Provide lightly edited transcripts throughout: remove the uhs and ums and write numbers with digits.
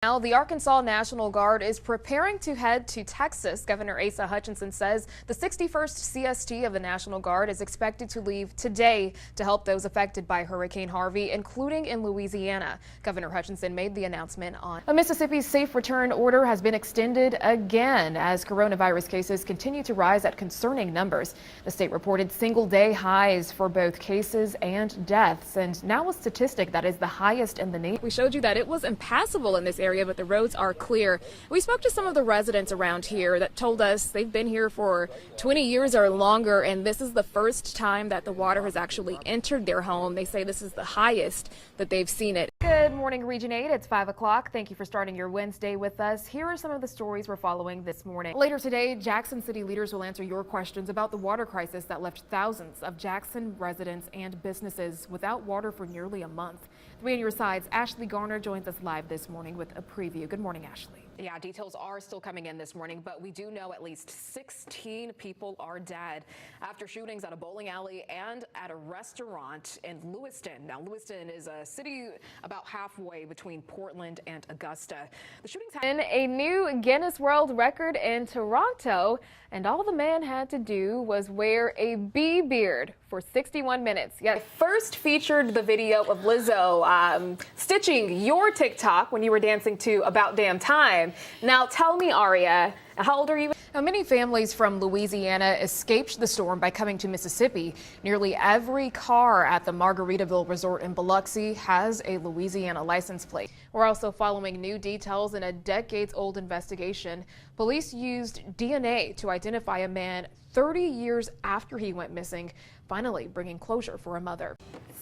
Now, the Arkansas National Guard is preparing to head to Texas. Governor Asa Hutchinson says the 61st CST of the National Guard is expected to leave today to help those affected by Hurricane Harvey, including in Louisiana. Governor Hutchinson made the announcement on Mississippi's safe return order has been extended again as coronavirus cases continue to rise at concerning numbers. The state reported single-day highs for both cases and deaths, and now a statistic that is the highest in the nation. We showed you that it was impassable in this area, but the roads are clear. We spoke to some of the residents around here that told us they've been here for 20 years or longer, and this is the first time that the water has actually entered their home. They say this is the highest that they've seen it. Good morning, Region 8. It's 5 o'clock. Thank you for starting your Wednesday with us. Here are some of the stories we're following this morning. Later today, Jackson City leaders will answer your questions about the water crisis that left thousands of Jackson residents and businesses without water for nearly a month. 3 on your sides, Ashley Garner joins us live this morning with a preview. Good morning, Ashley. Yeah, details are still coming in this morning, but we do know at least 16 people are dead after shootings at a bowling alley and at a restaurant in Lewiston. Now, Lewiston is a city about halfway between Portland and Augusta. The shootings happened a new Guinness World Record in Toronto, and all the man had to do was wear a bee beard for 61 minutes. Yeah, I first featured the video of Lizzo stitching your TikTok when you were dancing to About Damn Time. Now tell me, Aria, how old are you? Now, many families from Louisiana escaped the storm by coming to Mississippi. Nearly every car at the Margaritaville Resort in Biloxi has a Louisiana license plate. We're also following new details in a decades-old investigation. Police used DNA to identify a man 30 years after he went missing, finally bringing closure for a mother.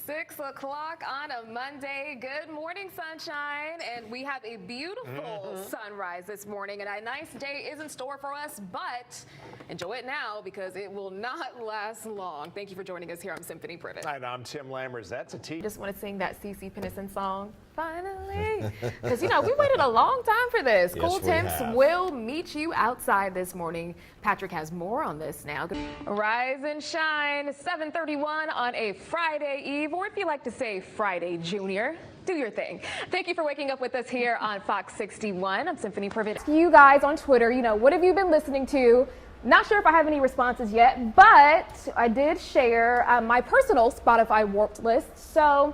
6 o'clock on a Monday. Good morning, sunshine. And we have a beautiful sunrise this morning, and a nice day is in store for us, but enjoy it now because it will not last long. Thank you for joining us here on S.Privett. Hi, I'm Tim Lammers. That's a T. Just want to sing that CeCe Peniston song. Finally. Because, you know, we waited a long time for this. Yes, Cool Temps will meet you outside this morning. Patrick has more on this now. Rise and shine, 7:31 on a Friday Eve, or if you like to say Friday Junior. Do your thing. Thank you for waking up with us here on Fox 61. I'm S.Privett. You guys on Twitter, you know, what have you been listening to? Not sure if I have any responses yet, but I did share my personal Spotify Warped list. So,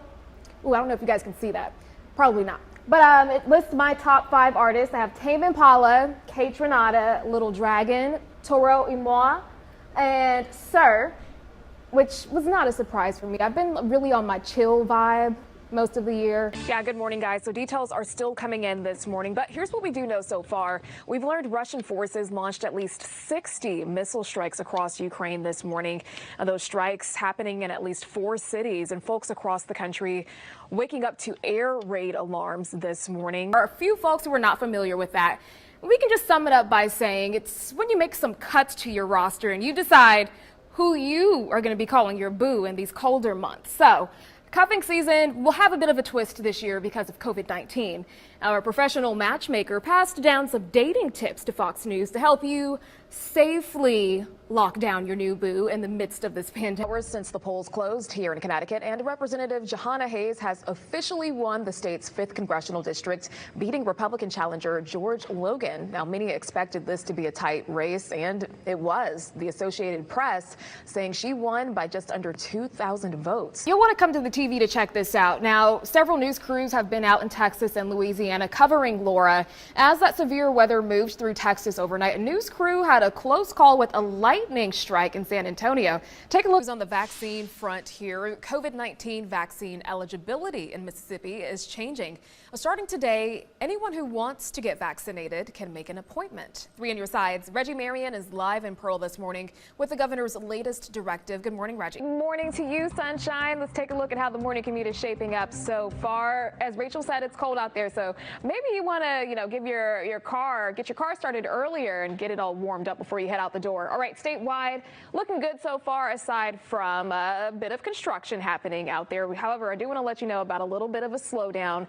I don't know if you guys can see that. Probably not. But it lists my top 5 artists. I have Tame Impala, Kate Renata, Little Dragon, Toro y Moi, and Sir, which was not a surprise for me. I've been really on my chill vibe most of the year. Yeah, good morning, guys. So details are still coming in this morning, but here's what we do know so far. We've learned Russian forces launched at least 60 missile strikes across Ukraine this morning. Those strikes happening in at least 4 cities, and folks across the country waking up to air raid alarms this morning. There are a few folks who are not familiar with that. We can just sum it up by saying it's when you make some cuts to your roster and you decide who you are going to be calling your boo in these colder months. So, cuffing season will have a bit of a twist this year because of COVID-19. Our professional matchmaker passed down some dating tips to Fox News to help you safely lock down your new boo in the midst of this pandemic. Hours since the polls closed here in Connecticut, and Representative Johanna Hayes has officially won the state's 5th congressional district, beating Republican challenger George Logan. Now, many expected this to be a tight race, and it was. The Associated Press saying she won by just under 2,000 votes. You'll want to come to the TV to check this out. Now, several news crews have been out in Texas and Louisiana covering Laura. As that severe weather moved through Texas overnight, a news crew had a close call with a lightning strike in San Antonio. Take a look on the vaccine front here. COVID-19 vaccine eligibility in Mississippi is changing. Starting today, anyone who wants to get vaccinated can make an appointment. 3 on your sides. Reggie Marion is live in Pearl this morning with the governor's latest directive. Good morning, Reggie. Good morning to you, sunshine. Let's take a look at how the morning commute is shaping up so far. As Rachel said, it's cold out there, so maybe you want to, give get your car started earlier and get it all warmed up before you head out the door. All right, statewide, looking good so far aside from a bit of construction happening out there. However, I do want to let you know about a little bit of a slowdown.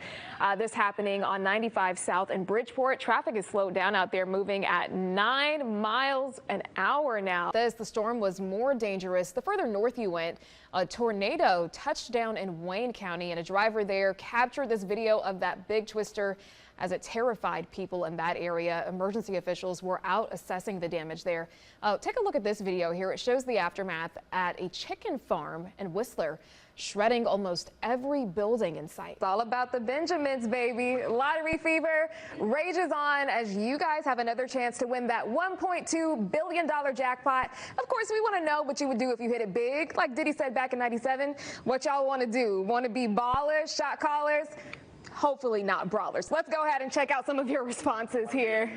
This happening on 95 South in Bridgeport. Traffic is slowed down out there, moving at 9 miles an hour now. As the storm was more dangerous, the further north you went, a tornado touched down in Wayne County, and a driver there captured this video of that big twister as it terrified people in that area. Emergency officials were out assessing the damage there. Take a look at this video here. It shows the aftermath at a chicken farm in Whistler, shredding almost every building in sight. It's all about the Benjamins, baby. Lottery fever rages on as you guys have another chance to win that $1.2 billion jackpot. Of course, we want to know what you would do if you hit it big. Like Diddy said back in 97, what y'all want to do? Want to be ballers, shot callers? Hopefully not brawlers. Let's go ahead and check out some of your responses here.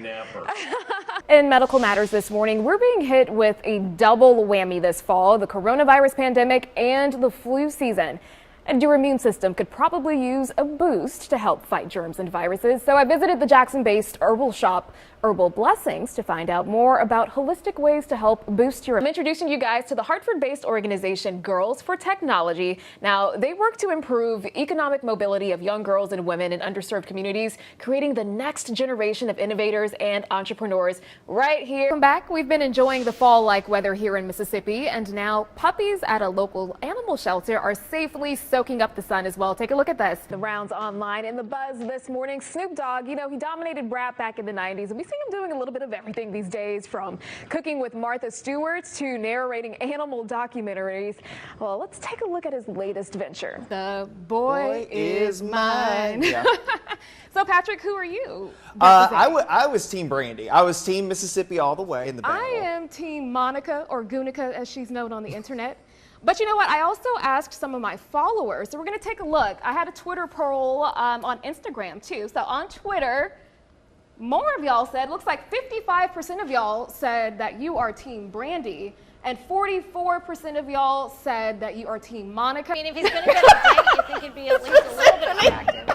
In medical matters this morning, we're being hit with a double whammy this fall, the coronavirus pandemic and the flu season. And your immune system could probably use a boost to help fight germs and viruses. So I visited the Jackson-based herbal shop, Herbal Blessings, to find out more about holistic ways to help boost your. I'm introducing you guys to the Hartford-based organization Girls for Technology. Now, they work to improve economic mobility of young girls and women in underserved communities, creating the next generation of innovators and entrepreneurs right here. Welcome back. We've been enjoying the fall-like weather here in Mississippi, and now puppies at a local animal shelter are safely soaking up the sun as well. Take a look at this. The rounds online in the buzz this morning. Snoop Dogg, you know, he dominated rap back in the 90s, and we see him doing a little bit of everything these days, from cooking with Martha Stewart to narrating animal documentaries. Well, let's take a look at his latest venture. The boy is mine. Yeah. So, Patrick, who are you? I was Team Brandy. I was Team Mississippi all the way in the battle. I am Team Monica, or Gunica as she's known on the internet. But you know what? I also asked some of my followers, so we're going to take a look. I had a Twitter poll on Instagram too. So on Twitter, more of y'all said, looks like 55% of y'all said that you are Team Brandy, and 44% of y'all said that you are Team Monica. I mean, if he's going to go to date, you think he'd be at least a little bit attractive.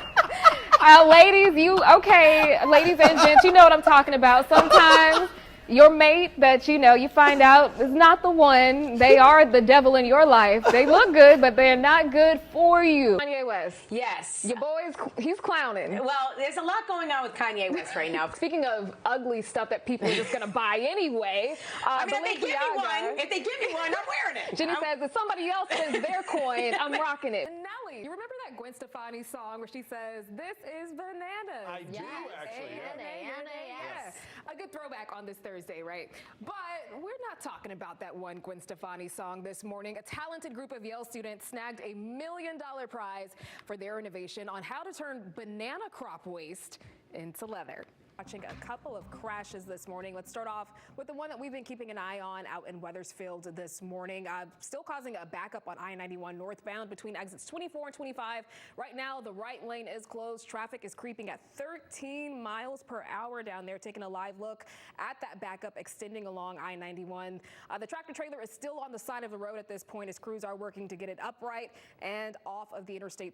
Ladies and gents, you know what I'm talking about. Sometimes your mate that you find out is not the one. They are the devil in your life. They look good, but they're not good for you. Kanye West. Yes. Your boy's, he's clowning. Well, there's a lot going on with Kanye West right now. Speaking of ugly stuff that people are just going to buy anyway. I mean, if they give me one, I'm wearing it. Jenny says, if somebody else spends their coin, I'm rocking it. Nelly, you remember that Gwen Stefani song where she says, "This is bananas"? I do, actually. Yes. A good throwback on this Thursday, right? But we're not talking about that one Gwen Stefani song this morning. A talented group of Yale students snagged a $1 million prize for their innovation on how to turn banana crop waste into leather. Watching a couple of crashes this morning. Let's start off with the one that we've been keeping an eye on out in Wethersfield this morning. Still causing a backup on I-91 northbound between exits 24 and 25. Right now, the right lane is closed. Traffic is creeping at 13 miles per hour down there. Taking a live look at that backup extending along I-91. The tractor trailer is still on the side of the road at this point as crews are working to get it upright and off of the interstate